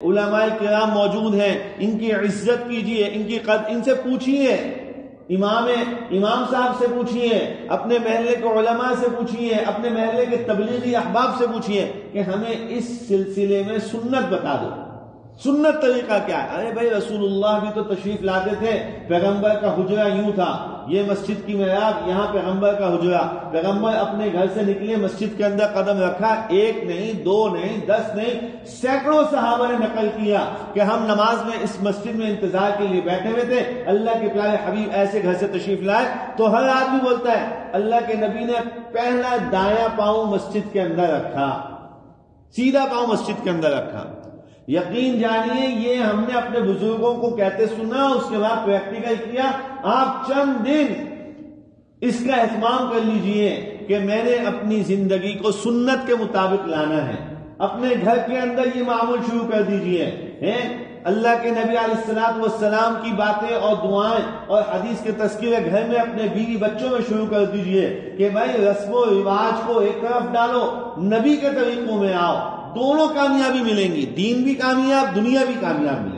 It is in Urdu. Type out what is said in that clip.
علماء کرام موجود ہیں، ان کی عزت کیجئے، ان سے پوچھیے، امام صاحب سے پوچھیے، اپنے محلے کے علماء سے پوچھیے، اپنے محلے کے تبلیغی احباب سے پوچھیے کہ ہمیں اس سلسلے میں سنت بتا دو، سنت طریقہ کیا ہے؟ ارے بھائی رسول اللہ بھی تو تشریف لاتے تھے، پیغمبر کا حجرہ یوں تھا، یہ مسجد کی معراج، یہاں پیغمبر کا حجرہ، پیغمبر اپنے گھر سے نکلے، مسجد کے اندر قدم رکھا، 1 نہیں 2 نہیں 10 نہیں، سینکڑوں صحابہ نے نقل کیا کہ ہم نماز میں اس مسجد میں انتظار کے لیے بیٹھے ہوئے تھے، اللہ کے پیارے حبیب ایسے گھر سے تشریف لائے۔ تو ہر آدمی بولتا ہے اللہ کے نبی نے پہلا دایاں پاؤں مسجد کے اندر رکھا، سیدھا پاؤں مسجد کے اندر رکھا۔ یقین جانیے یہ ہم نے اپنے بزرگوں کو کہتے سنا، اس کے بعد پریکٹیکل کیا۔ آپ چند دن اس کا اہتمام کر لیجئے کہ میں نے اپنی زندگی کو سنت کے مطابق لانا ہے، اپنے گھر کے اندر یہ معمول شروع کر دیجئے۔ اللہ کے نبی علیہ السلام کی باتیں اور دعائیں اور حدیث کے تذکرے گھر میں اپنے بیوی بچوں میں شروع کر دیجئے کہ بھائی رسم و رواج کو ایک طرف ڈالو، نبی کے طریقوں میں آؤ، دونوں کامیابی ملیں گی، دین بھی کامیاب، دنیا بھی کامیاب ملے گی۔